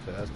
fast.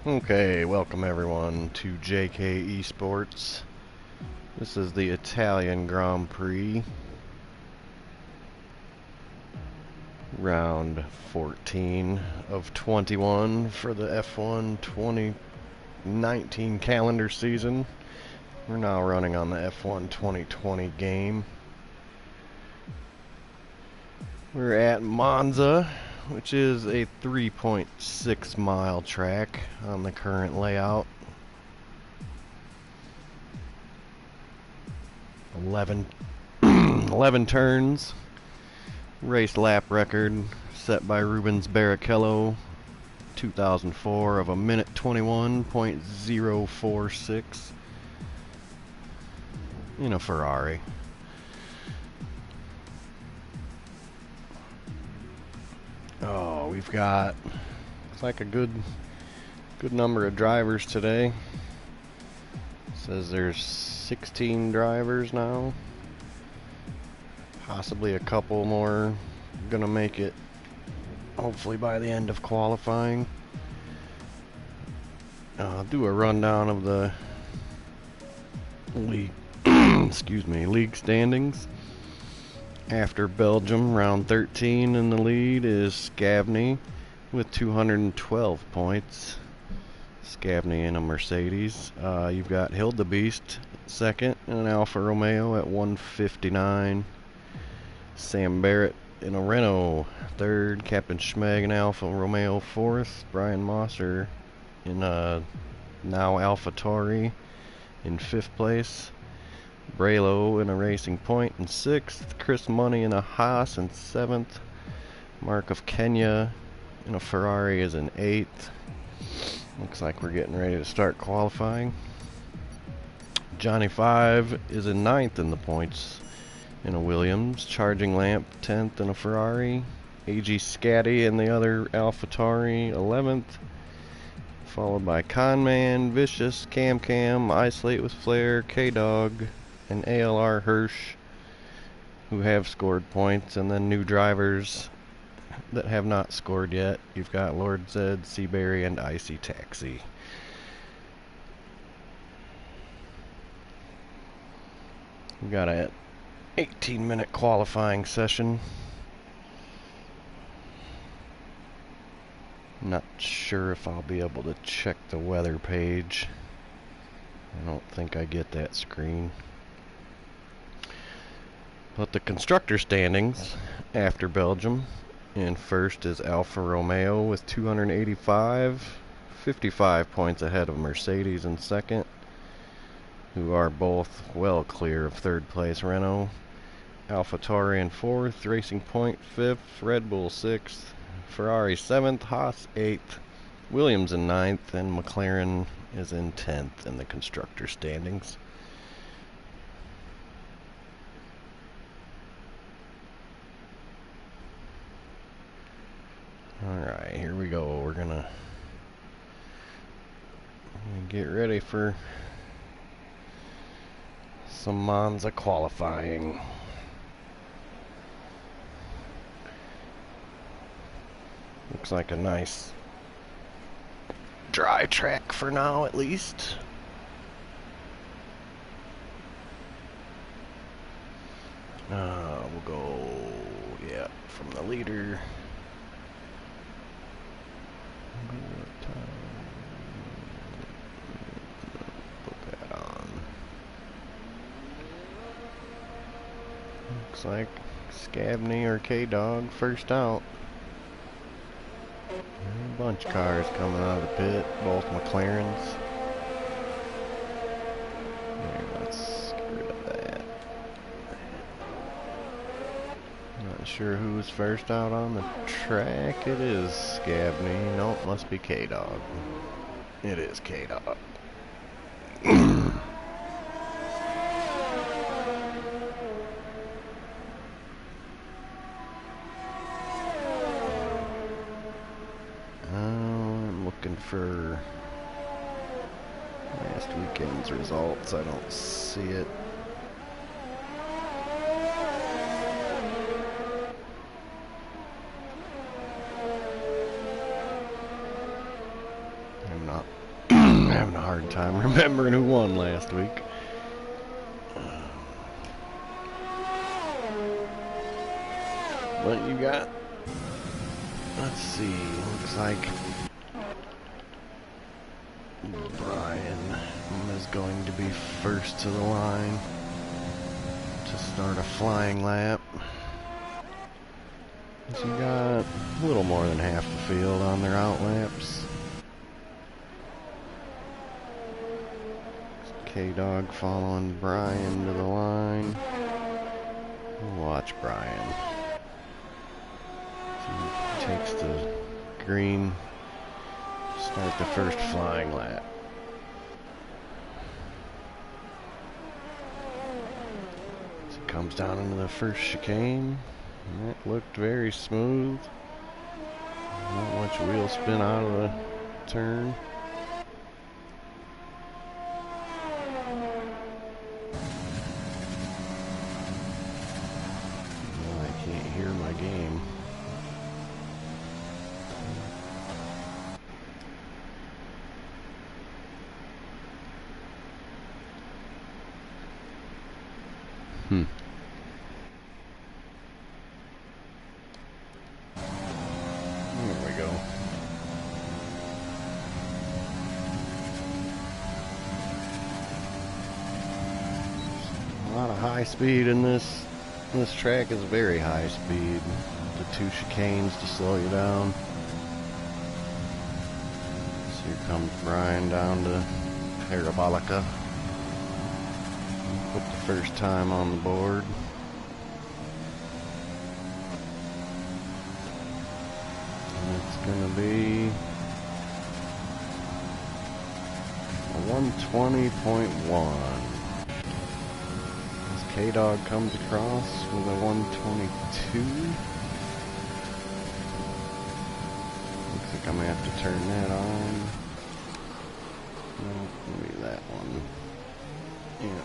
Okay, welcome everyone to JKeSports. This is the Italian Grand Prix, round 14 of 21 for the F1 2019 calendar season. We're now running on the F1 2020 game. We're at Monza, which is a 3.6 mile track on the current layout. 11 turns. Race lap record set by Rubens Barrichello, 2004, of a minute 21.046 in a Ferrari. Oh, we've got, it's like a good number of drivers today. It says there's 16 drivers now. Possibly a couple more gonna make it, hopefully by the end of qualifying. I'll do a rundown of the league league standings. After Belgium, round 13 in the lead is Scavney with 212 points. Scavney in a Mercedes. You've got Hildebeest second in an Alfa Romeo at 159. Sam Barrett in a Renault third. Captain Schmeg in Alfa Romeo fourth. Brian Mosser in a now AlphaTauri in fifth place. Braylo in a Racing Point in sixth. Chris Money in a Haas in seventh. Mark of Kenya in a Ferrari is in eighth. Looks like we're getting ready to start qualifying. Johnny 5 is in ninth in the points in a Williams. Charging Lamp 10th in a Ferrari. AG Scatty in the other AlphaTauri 11th. Followed by Conman, Vicious, Cam, Isolate with Flair, K-Dog, and ALR Hirsch, who have scored points, and then new drivers that have not scored yet. You've got Lord Zed, Seaberry, and Icy Taxi. We got an 18-minute qualifying session. Not sure if I'll be able to check the weather page. I don't think I get that screen. But the constructor standings after Belgium, in first is Alfa Romeo with 285, 55 points ahead of Mercedes in second, who are both well clear of third place Renault. AlphaTauri in fourth, Racing Point fifth, Red Bull sixth, Ferrari seventh, Haas eighth, Williams in ninth, and McLaren is in 10th in the constructor standings. Alright, here we go. We're gonna get ready for some Monza qualifying. Looks like a nice dry track for now, at least. We'll go, from the leader. Put that on. Looks like Scavney or K-Dog first out. A bunch of cars coming out of the pit, both McLarens. Here, let's get rid of that. Not sure who's first out on the track. It is Scavney. Nope, must be K-Dog. It is K-Dog. I'm looking for last weekend's results. I don't see it. I'm not hard time remembering who won last week. But you got, let's see, looks like Brian is going to be first to the line to start a flying lap. So you got a little more than half the field on their out laps. K-Dog following Brian to the line. Watch Brian. So he takes the green, start the first flying lap. So it comes down into the first chicane. And that looked very smooth. Not much wheel spin out of the turn. I can't hear my game. There we go. A lot of high speed in this. This track is very high speed. The two chicanes to slow you down. So here comes Brian down to Parabolica. Put the first time on the board. And it's gonna be a 120.1. As K-Dog comes across with a 122. Looks like I'm gonna have to turn that on. No, maybe that one. Yeah.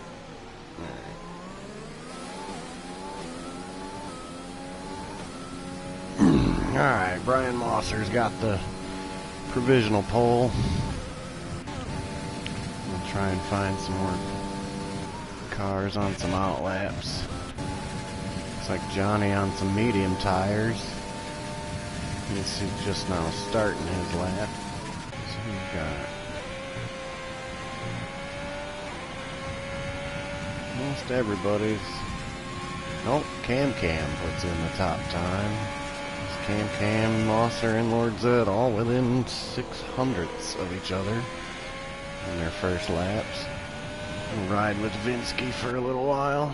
Alright, Brian Mosser's got the provisional pole. We'll try and find some more cars on some out laps. Looks like Johnny on some medium tires. He's just now starting his lap. So we've got most everybody's. Nope, Cam puts in the top time. Cam, Mosser, and Lord Zed all within 600ths of each other in their first laps. We'll ride with Vinsky for a little while.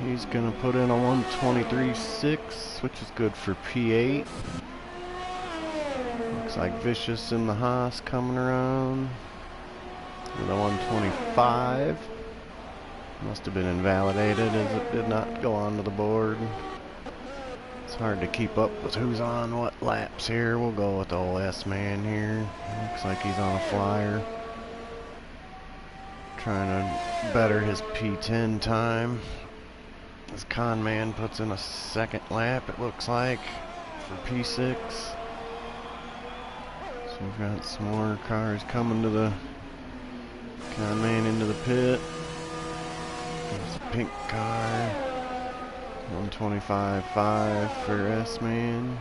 He's gonna put in a 123.6, which is good for P8. Looks like Vicious in the Haas coming around with a 125. Must have been invalidated as it did not go onto the board. It's hard to keep up with who's on what laps here. We'll go with the old S-Man here. Looks like he's on a flyer. Trying to better his P10 time. This con man puts in a second lap, it looks like, for P6. So we've got some more cars coming to the con man into the pit. There's a pink car. 125.5 for S-Man.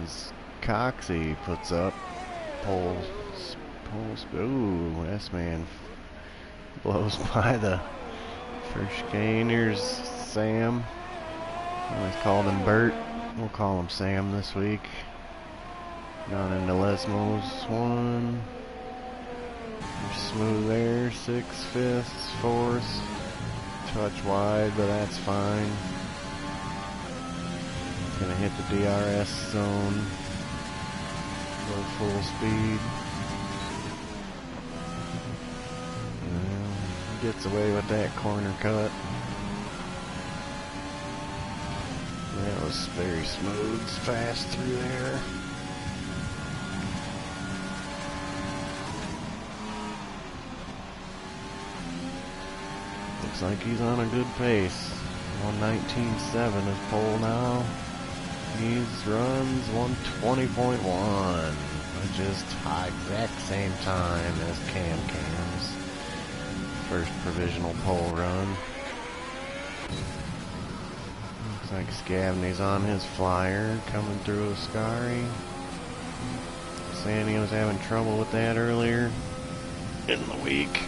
As Coxie puts up poles. Ooh, S-Man blows by the first chicane. Here's Sam. Always called him Bert. We'll call him Sam this week. Down into Lesmo's one. Smooth there. 6/5, 4th. Touch wide, but that's fine. Gonna hit the DRS zone. Go full speed. Gets away with that corner cut. That was very smooth, fast through there. Looks like he's on a good pace. 119.7 is pole now. He runs 120.1. which is exact same time as Cam's first provisional pole run. Looks like Scavney's on his flyer, coming through Ascari. Sandy was having trouble with that earlier in the week.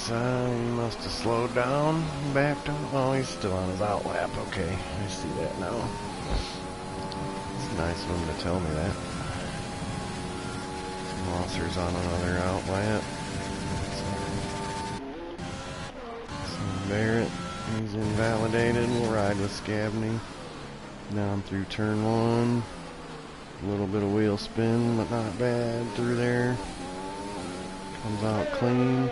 He must have slowed down, backed up. Oh, he's still on his outlap. Okay, I see that now. It's nice of him to tell me that. Mosser's on another outlap. So Barrett, he's invalidated. We'll ride with Scavney. Down through turn one. A little bit of wheel spin, but not bad through there. Comes out clean.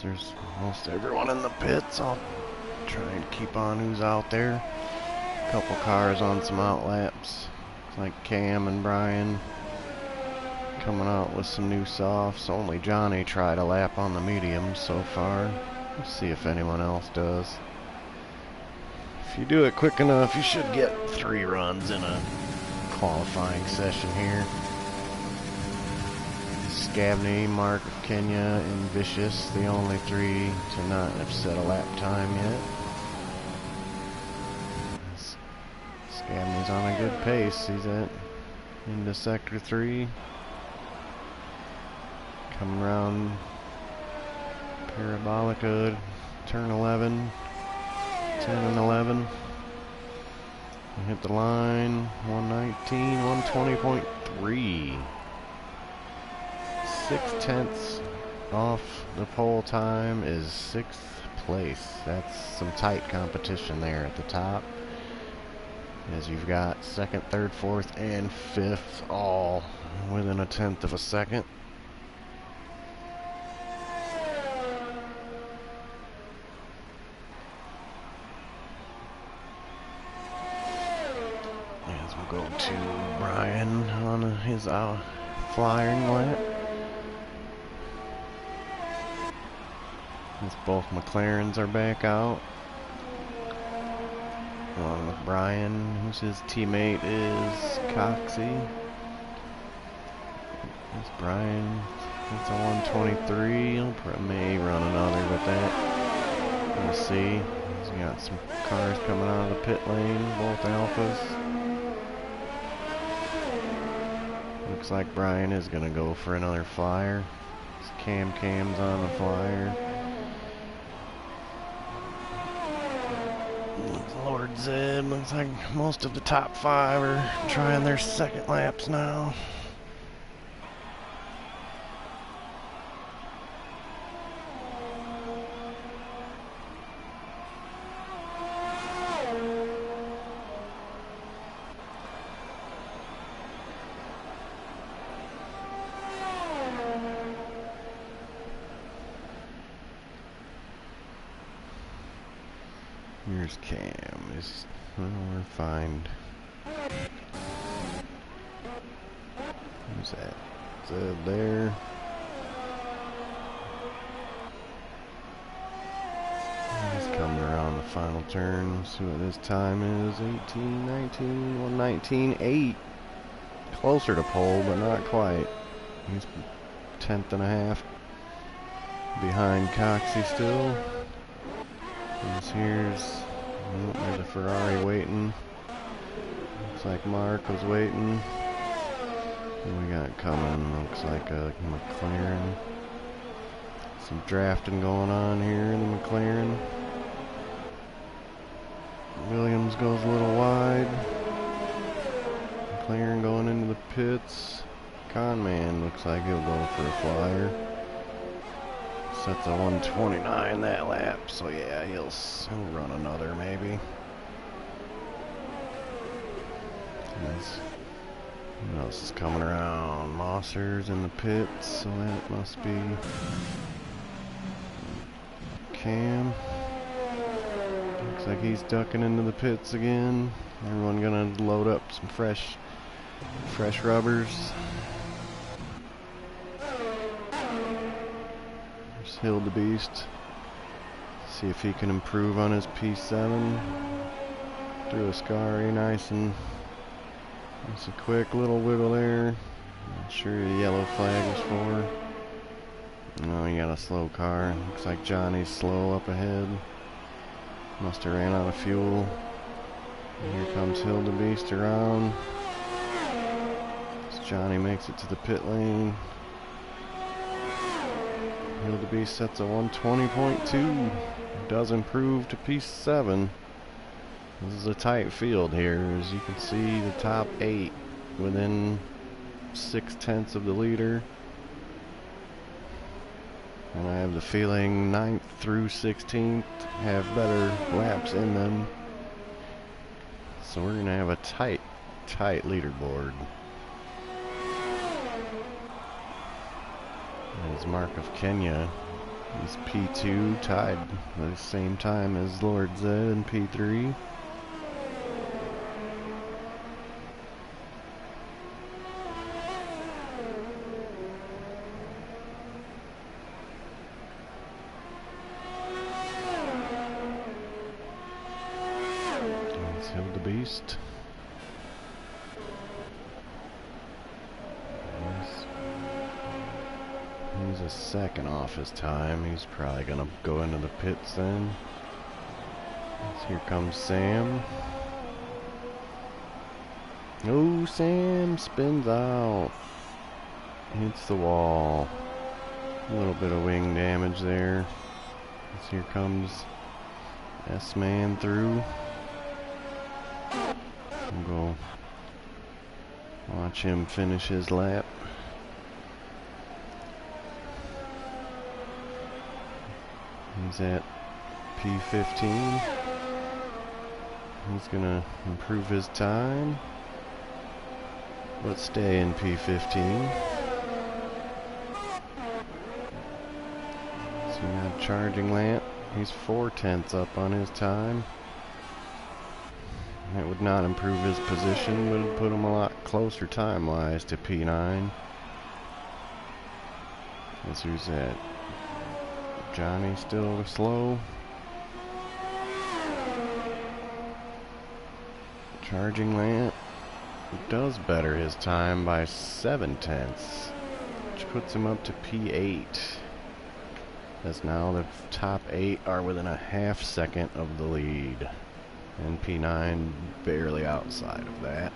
There's almost everyone in the pits. I'll try and keep on who's out there. A couple cars on some outlaps. It's like Cam and Brian coming out with some new softs. Only Johnny tried a lap on the mediums so far. We'll see if anyone else does. If you do it quick enough, you should get 3 runs in a qualifying session here. Scavney, Mark of Kenya, and Vicious, the only 3 to not have set a lap time yet. Scavney's on a good pace. He's into sector 3. Coming around Parabolica, turn 11, 10 and 11. And hit the line, 119, 120.3. 6/10 off the pole time is 6th place. That's some tight competition there at the top, as you've got 2nd, 3rd, 4th, and 5th all within 1/10 of a second. As we go to Brian on his flying lap. As both McLarens are back out. Along with Brian, who's his teammate is Coxey. That's Brian. It's a 123. He'll may run another with that. We'll see. He's got some cars coming out of the pit lane, both Alphas. Looks like Brian is going to go for another flyer. Cam's on the flyer. Lord Zed, looks like most of the top 5 are trying their second laps now. Here's Cam. We'll find. Who's that? Zed there. He's coming around the final turn. See what his time is. 18, 19, 119, 8. Closer to pole, but not quite. He's 10th and a half behind Coxey still. Here's a Ferrari waiting. Looks like Mark was waiting. And we got coming, looks like a McLaren. Some drafting going on here in the McLaren. Williams goes a little wide. McLaren going into the pits. Conman looks like he'll go for a flyer. Sets a 129 that lap, so yeah, he'll run another maybe. What else is coming around? Mosser's in the pits, so that must be Cam. Looks like he's ducking into the pits again. Everyone gonna load up some fresh fresh rubbers. There's Hildebeest. See if he can improve on his P7. Through a Scary, nice and a quick little wiggle there. Not sure the yellow flag was for. No, he got a slow car. Looks like Johnny's slow up ahead. Must have ran out of fuel. And here comes Hildebeest around. As Johnny makes it to the pit lane. Hildebeest sets a 120.2. Does improve to P7. This is a tight field here. As you can see, the top 8 within 6/10 of the leader. And I have the feeling 9th through 16th have better laps in them. So we're going to have a tight leaderboard. There's Mark of Kenya. He's P2, tied at the same time as Lord Z in P3. Hildebeest. He's a second off his time. He's probably gonna go into the pits then. Here comes Sam. Oh, Sam spins out. Hits the wall. A little bit of wing damage there. Here comes S-Man through. We'll go watch him finish his lap. He's at P15. He's gonna improve his time, but stay in P15. So we got a charging lamp. He's 4/10 up on his time. That would not improve his position, but it'd put him a lot closer time-wise to P9. Guess who's that? Johnny still slow. Charging lamp does better his time by 7/10, which puts him up to P8. As now the top 8 are within a half second of the lead. And P9 barely outside of that.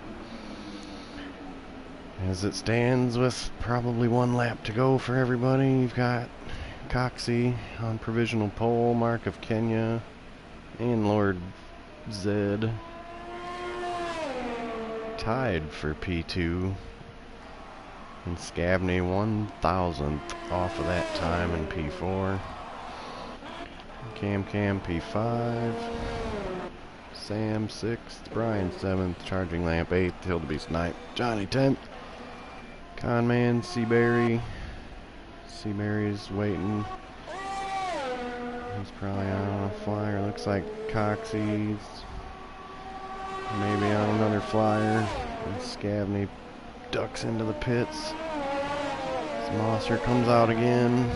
As it stands with probably one lap to go for everybody, you've got Coxie on provisional pole, Mark of Kenya, and Lord Z tied for P2. And Scavney 1,000th off of that time in P4. Cam P5. Sam 6th, Brian 7th, Charging Lamp 8th, Hildebeest 9th, Johnny 10th, Conman, Seaberry. Seaberry's waiting. He's probably on a flyer. Looks like Coxie's maybe on another flyer. And Scavney ducks into the pits. Mosser comes out again.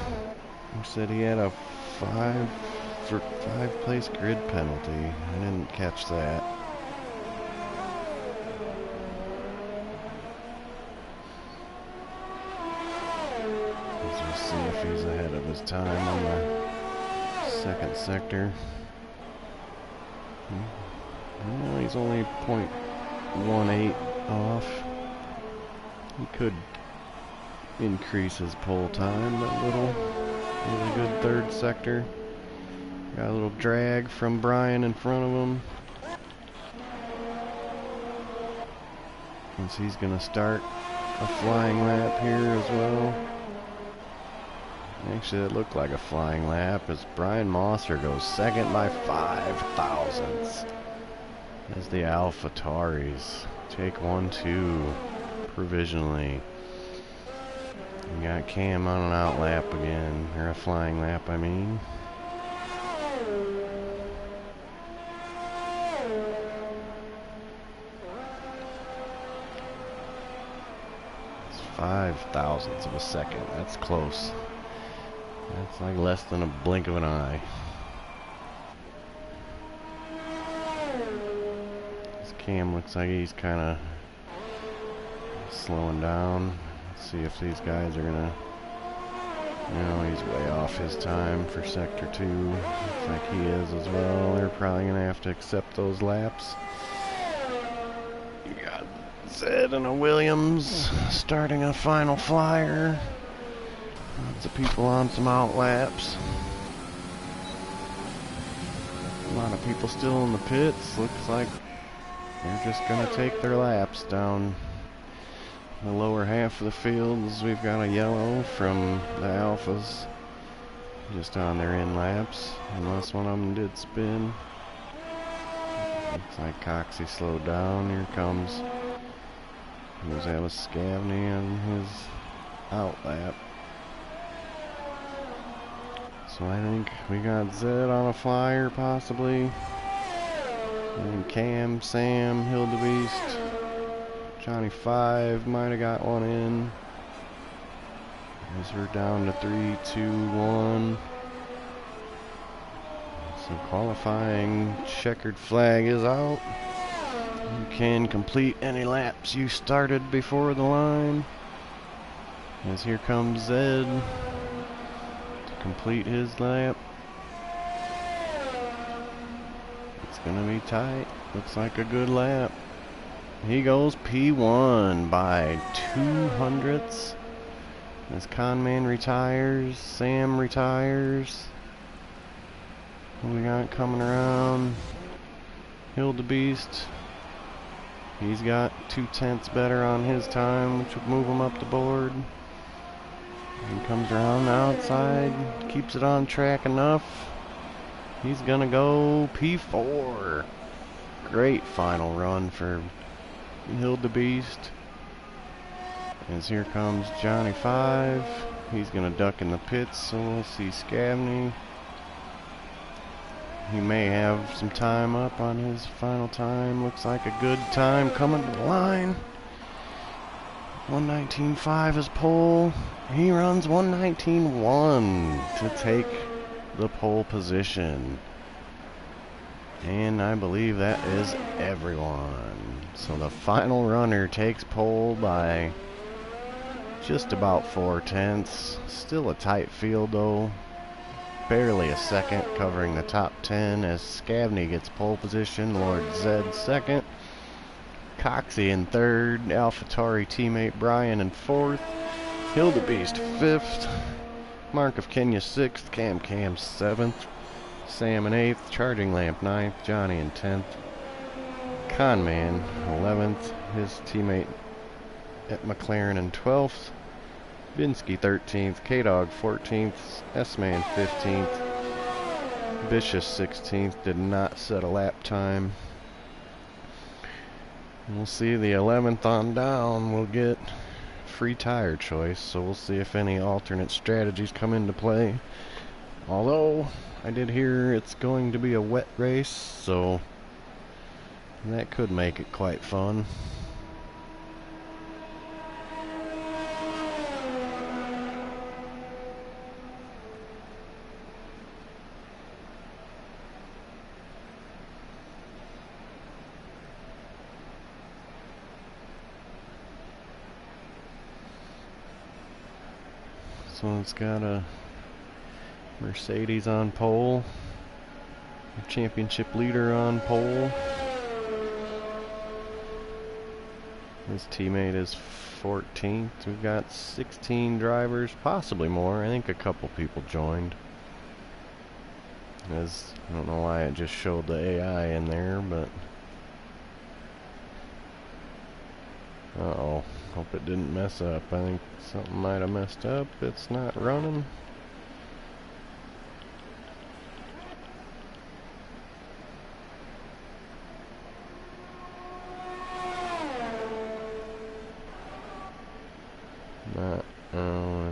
He said he had a 5-place grid penalty. I didn't catch that. Let's see if he's ahead of his time on the second sector. Well, he's only 0.18 off. He could increase his pole time a little. Really good third sector. Got a little drag from Brian in front of him. And he's going to start a flying lap here as well. Actually, it looked like a flying lap as Brian Mosser goes second by 5 thousandths. As the AlphaTauris take 1-2 provisionally. We got Cam on an out lap again, or a flying lap, I mean. thousandths of a second. That's close. That's like less than a blink of an eye. This Cam looks like he's kind of slowing down. Let's see if these guys are gonna. No, he's way off his time for sector 2. Looks like he is as well. They're probably gonna have to accept those laps. You got Zed and a Williams starting a final flyer. Lots of people on some out laps. A lot of people still in the pits. Looks like they're just gonna take their laps down the lower half of the fields. We've got a yellow from the Alphas just on their in laps, unless one of them did spin. Looks like Coxey slowed down. Here comes, who's that, was Scavney on his out lap. So I think we got Zed on a flyer possibly, and Cam, Sam, Hildebeest, Johnny 5 might have got one in. As we're down to 3, 2, 1. So qualifying checkered flag is out. You can complete any laps you started before the line. As here comes Zed to complete his lap. It's gonna be tight. Looks like a good lap. He goes P1 by 200ths. As Conman retires, Sam retires. What we got coming around? Hildebeest. He's got 2/10 better on his time, which would move him up the board. He comes around the outside, keeps it on track enough. He's gonna go P4. Great final run for Hildebeest. As here comes Johnny 5. He's gonna duck in the pits, so we'll see Scavney. He may have some time up on his final time. Looks like a good time coming to the line. 1:19.5 is pole. He runs 1:19.1 to take the pole position. And I believe that is everyone. So the final runner takes pole by just about 4/10. Still a tight field though. Barely a second covering the top 10 as Scavney gets pole position. Lord Zed second. Coxey in third. AlphaTauri teammate Brian in fourth. Hildebeest fifth. Mark of Kenya sixth. Cam 7th. Sam in 8th, Charging Lamp 9th, Johnny in 10th, Conman 11th, his teammate at McLaren in 12th, Binsky 13th, K-Dog 14th, S-Man 15th, Vicious 16th, did not set a lap time. We'll see the 11th on down will get free tire choice, so we'll see if any alternate strategies come into play. Although I did hear it's going to be a wet race, so that could make it quite fun. So it's got a Mercedes on pole, the championship leader on pole. His teammate is 14th. We've got 16 drivers, possibly more. I think a couple people joined. As I don't know why it just showed the AI in there, but uh-oh. Hope it didn't mess up. I think something might have messed up. It's not running.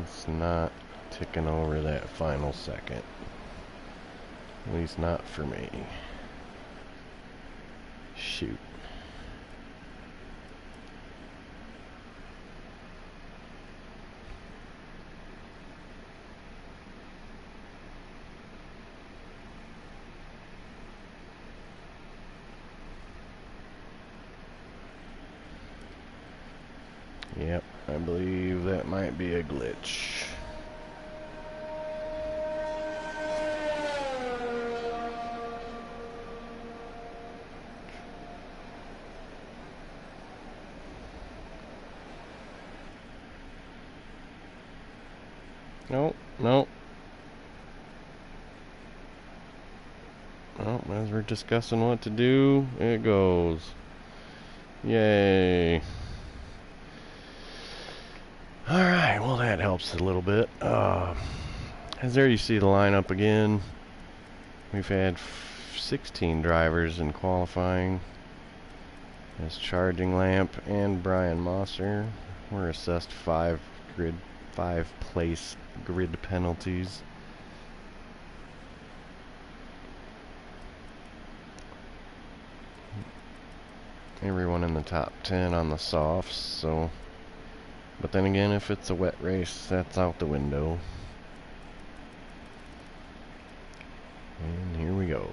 It's not ticking over that final second. At least not for me. Shoot. might be a glitch. Nope, nope. Well, as we're discussing what to do, it goes. Yay. Alright, well that helps a little bit. As there you see the lineup again. We've had 16 drivers in qualifying. As Charging Lamp and Brian Mosser were assessed 5 place grid penalties. Everyone in the top 10 on the softs, so but then again, if it's a wet race, that's out the window. And here we go.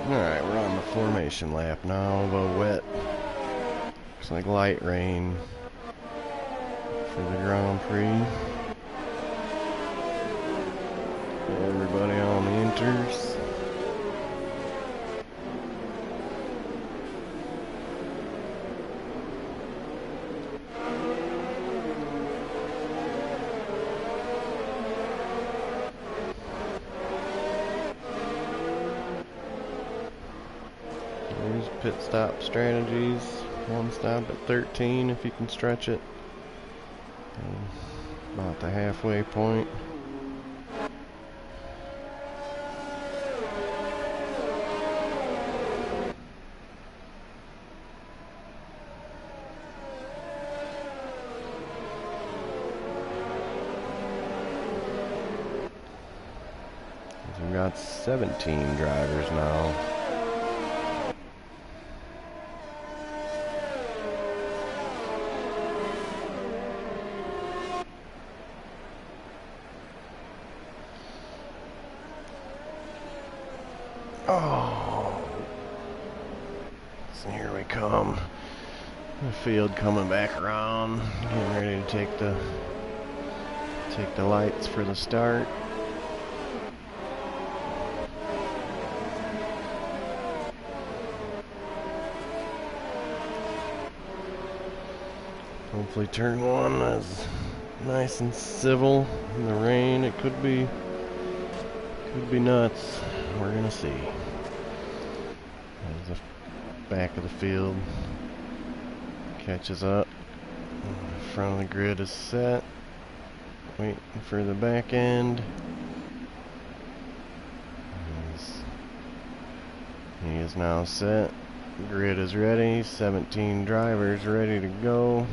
Alright, we're on the formation lap now, but wet. Looks like light rain for the Grand Prix. Everybody on the inters. There's pit stop strategies. One stop at 13 if you can stretch it. About the halfway point. We've got 17 drivers now. Oh, so here we come. The field coming back around, getting ready to take the lights for the start. Hopefully turn one is nice and civil in the rain. It could be nuts. We're gonna see. There's the back of the field. Catches up. The front of the grid is set. Waiting for the back end. is now set. Grid is ready. 17 drivers ready to go.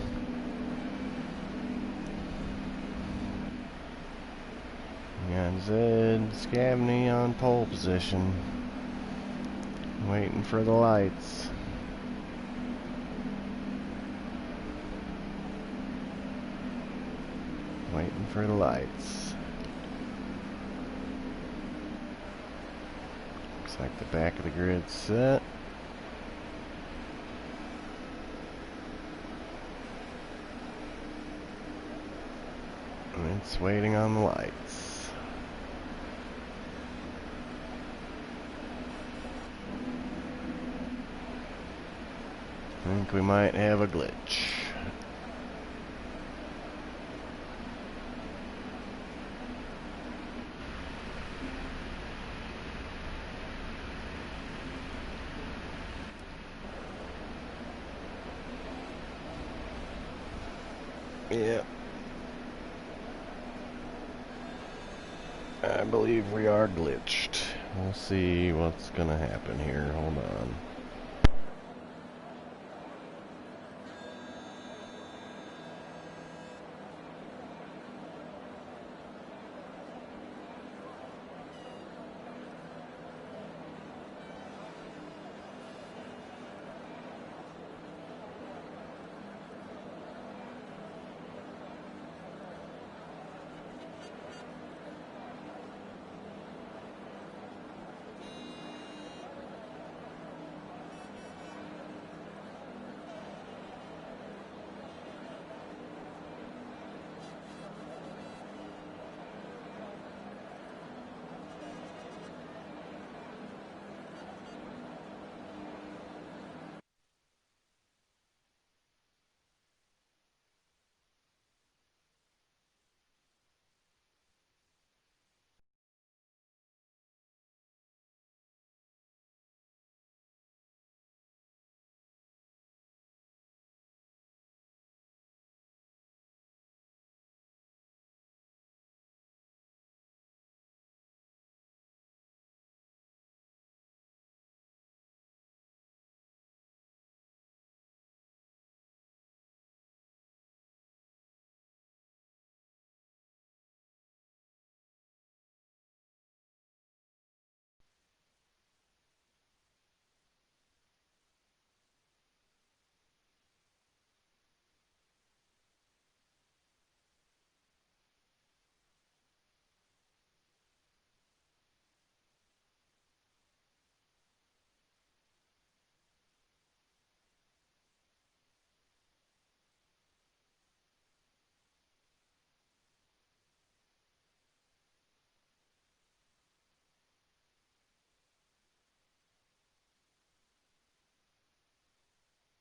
We got Zed Scabney on pole position. Waiting for the lights. Waiting for the lights. Looks like the back of the grid's set. And it's waiting on the lights. I think we might have a glitch. Yeah. I believe we are glitched. We'll see what's gonna happen here. Hold on.